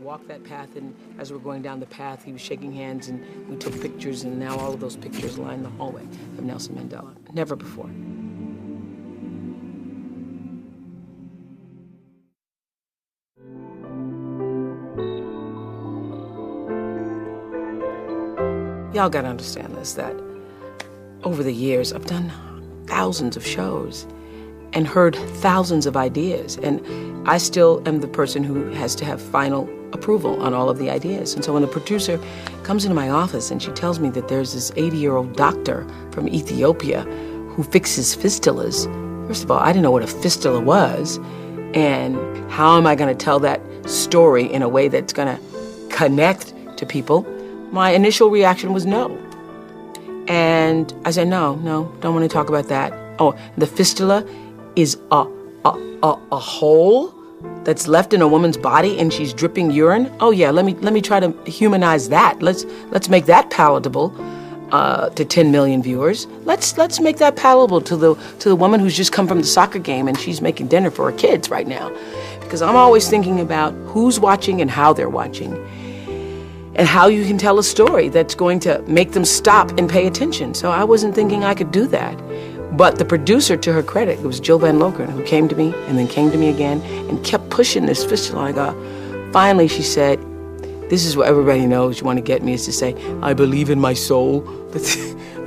walked that path, and as we're going down the path, he was shaking hands, and we took pictures, and now all of those pictures line the hallway of Nelson Mandela. Never before. Y'all gotta understand this, that over the years, I've done thousands of shows and heard thousands of ideas, and I still am the person who has to have final approval on all of the ideas. And so when the producer comes into my office and she tells me that there's this 80-year-old doctor from Ethiopia who fixes fistulas, first of all, I didn't know what a fistula was, and how am I gonna tell that story in a way that's gonna connect to people? My initial reaction was no. And I said, no, don't want to talk about that. Oh, the fistula is a hole that's left in a woman's body and she's dripping urine. Oh yeah, let me try to humanize that. Let's make that palatable to 10 million viewers. Let's make that palatable to the woman who's just come from the soccer game and she's making dinner for her kids right now. Because I'm always thinking about who's watching and how they're watching, and how you can tell a story that's going to make them stop and pay attention. So I wasn't thinking I could do that. But the producer, to her credit, it was Jill Van Lokeren, who came to me and then came to me again and kept pushing this fistula. I got, finally she said, this is what everybody knows you want to get me, is to say, I believe in my soul.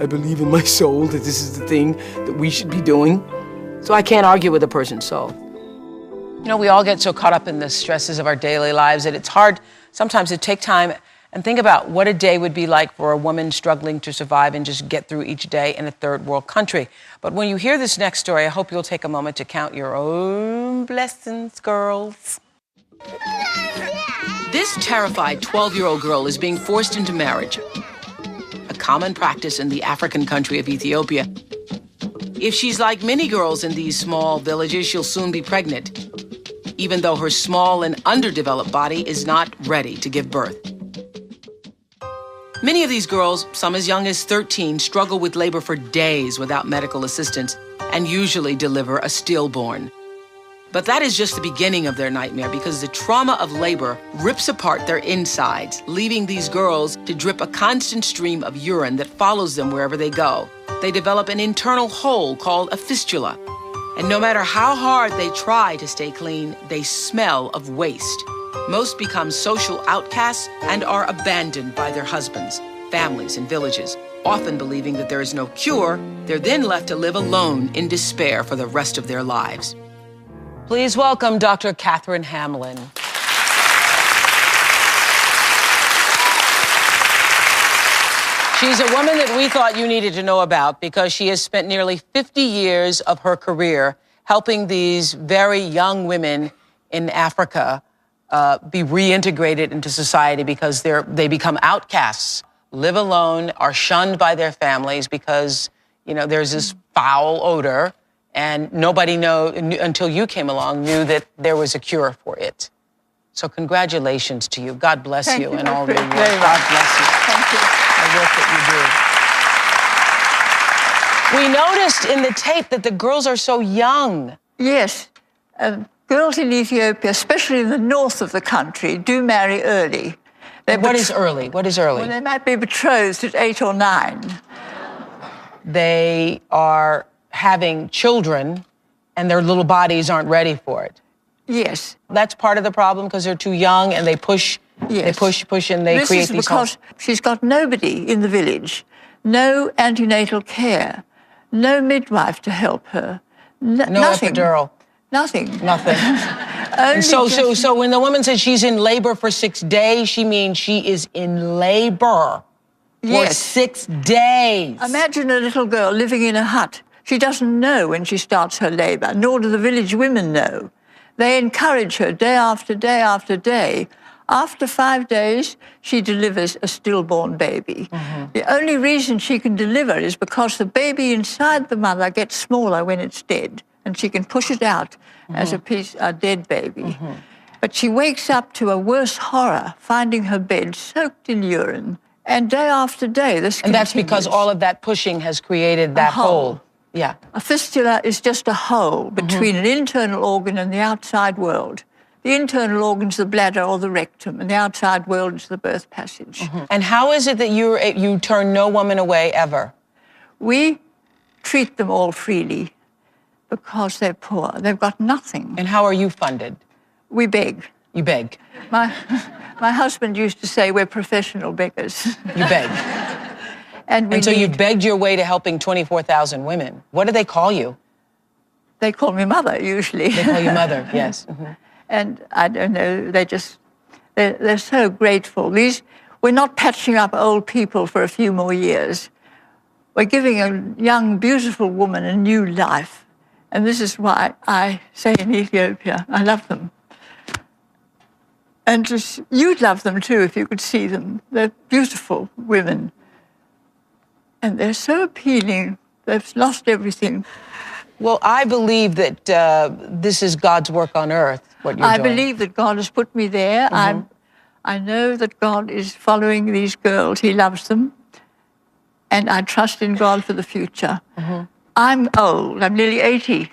I believe in my soul that this is the thing that we should be doing. So I can't argue with a person's soul. You know, we all get so caught up in the stresses of our daily lives that it's hard sometimes to take time and think about what a day would be like for a woman struggling to survive and just get through each day in a third world country. But when you hear this next story, I hope you'll take a moment to count your own blessings, girls. This terrified 12-year-old girl is being forced into marriage, a common practice in the African country of Ethiopia. If she's like many girls in these small villages, she'll soon be pregnant, even though her small and underdeveloped body is not ready to give birth. Many of these girls, some as young as 13, struggle with labor for days without medical assistance and usually deliver a stillborn. But that is just the beginning of their nightmare, because the trauma of labor rips apart their insides, leaving these girls to drip a constant stream of urine that follows them wherever they go. They develop an internal hole called a fistula. And no matter how hard they try to stay clean, they smell of waste. Most become social outcasts and are abandoned by their husbands, families, and villages. Often believing that there is no cure, they're then left to live alone in despair for the rest of their lives. Please welcome Dr. Catherine Hamlin. She's a woman that we thought you needed to know about because she has spent nearly 50 years of her career helping these very young women in Africa be reintegrated into society, because they become outcasts, live alone, are shunned by their families because, you know, there's this foul odor, and nobody until you came along knew that there was a cure for it. So congratulations to you. God bless you and all your work. God bless you. Thank you. The work that you do. We noticed in the tape that the girls are so young. Yes. Girls in Ethiopia, especially in the north of the country, do marry early. What is early? What is early? Well, they might be betrothed at 8 or 9. They are having children and their little bodies aren't ready for it. Yes. That's part of the problem, because they're too young and they push, yes. they push, and they create these. This is because she's got nobody in the village, no antenatal care, no midwife to help her, no nothing. Epidural. Nothing. And so when the woman says she's in labor for 6 days, she means she is in labor for 6 days. Imagine a little girl living in a hut. She doesn't know when she starts her labor, nor do the village women know. They encourage her day after day after day. After 5 days, she delivers a stillborn baby. Mm-hmm. The only reason she can deliver is because the baby inside the mother gets smaller when it's dead, and she can push it out as a dead baby. Mm-hmm. But she wakes up to a worse horror, finding her bed soaked in urine. And day after day, this continues. And that's because all of that pushing has created that hole. Yeah. A fistula is just a hole between an internal organ and the outside world. The internal organs, the bladder or the rectum, and the outside world is the birth passage. And how is it that you turn no woman away ever? We treat them all freely because they're poor. They've got nothing. And how are you funded? We beg. You beg. My husband used to say we're professional beggars. You beg. And so you've begged your way to helping 24,000 women. What do they call you? They call me mother, usually. They call you mother, yes. And I don't know, they're so grateful. We're not patching up old people for a few more years. We're giving a young, beautiful woman a new life. And this is why I say in Ethiopia, I love them. And you'd love them too if you could see them. They're beautiful women. And they're so appealing. They've lost everything. Well, I believe that this is God's work on earth, what you're doing. I believe that God has put me there. I know that God is following these girls. He loves them. And I trust in God for the future. I'm old. I'm nearly 80.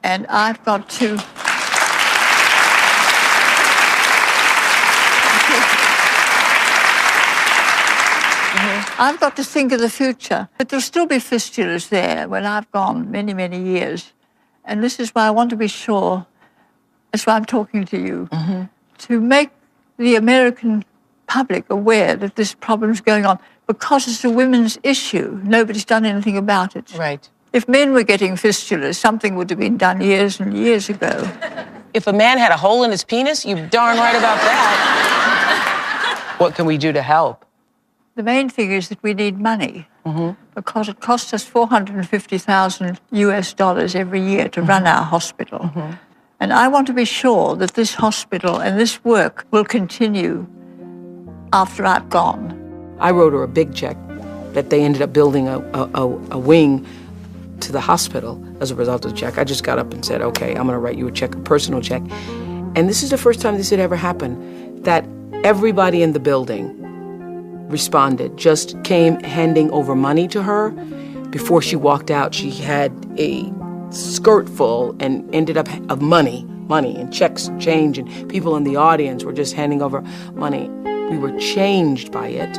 And I've got to... I've got to think of the future. But there'll still be fistulas there when I've gone many, many years. And this is why I want to be sure, that's why I'm talking to you, to make the American public aware that this problem's going on because it's a women's issue. Nobody's done anything about it. Right. If men were getting fistulas, something would have been done years and years ago. If a man had a hole in his penis, you're darn right about that. What can we do to help? The main thing is that we need money because it costs us $450,000 US every year to run our hospital. And I want to be sure that this hospital and this work will continue after I've gone. I wrote her a big check that they ended up building a wing to the hospital as a result of the check. I just got up and said, okay, I'm going to write you a check, a personal check. And this is the first time this had ever happened, that everybody in the building responded, just came handing over money to her. Before she walked out, she had a skirt full and ended up of money and checks, change, and people in the audience were just handing over money. We were changed by it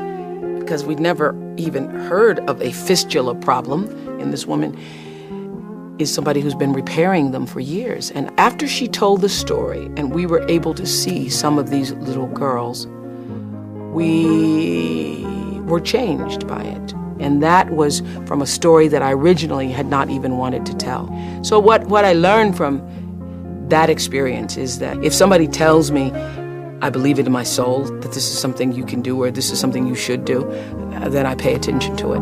because we'd never even heard of a fistula problem. And this woman is somebody who's been repairing them for years. And after she told the story and we were able to see some of these little girls, we were changed by it. And that was from a story that I originally had not even wanted to tell. So what I learned from that experience is that if somebody tells me, I believe it in my soul, that this is something you can do or this is something you should do, then I pay attention to it.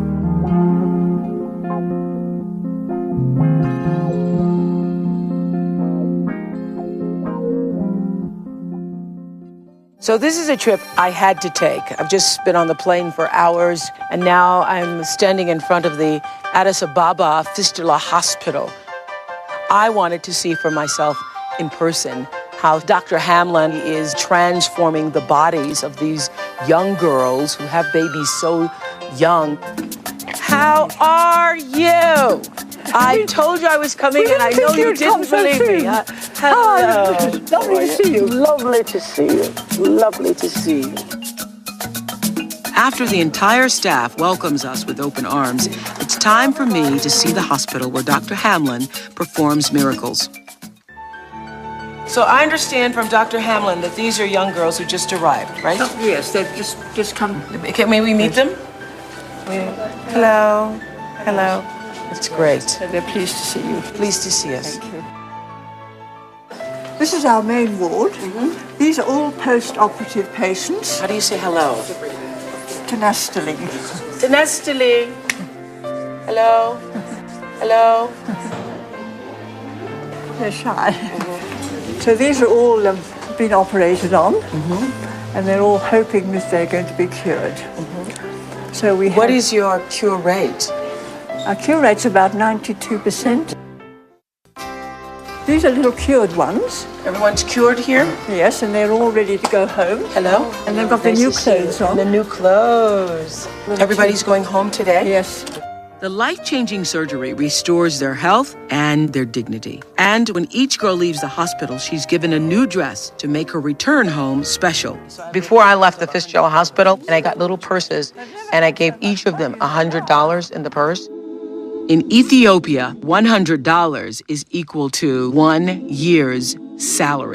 So this is a trip I had to take. I've just been on the plane for hours, and now I'm standing in front of the Addis Ababa Fistula Hospital. I wanted to see for myself in person how Dr. Hamlin is transforming the bodies of these young girls who have babies so young. How are you? I told you I was coming, and I know you didn't believe me. Hello. Lovely to see you. Lovely to see you. Lovely to see you. After the entire staff welcomes us with open arms, it's time for me to see the hospital where Dr. Hamlin performs miracles. So I understand from Dr. Hamlin that these are young girls who just arrived, right? Oh, yes, they've just come. May we meet them? Hello. Hello. It's great. They're pleased to see you. Pleased to see us. Thank you. This is our main ward. These are all post-operative patients. How do you say hello? Tenestally. Tenestally. Hello. Hello. They're shy. So these are all been operated on, and they're all hoping that they're going to be cured. So we have... What is your cure rate? Our cure rate's about 92%. These are little cured ones. Everyone's cured here? Yes, and they're all ready to go home. Hello. And they've got their new clothes on. The new clothes. Everybody's going home today? Yes. The life-changing surgery restores their health and their dignity. And when each girl leaves the hospital, she's given a new dress to make her return home special. Before I left the Fitzgerald Hospital, and I got little purses, and I gave each of them $100 in the purse. In Ethiopia, $100 is equal to 1 year's salary.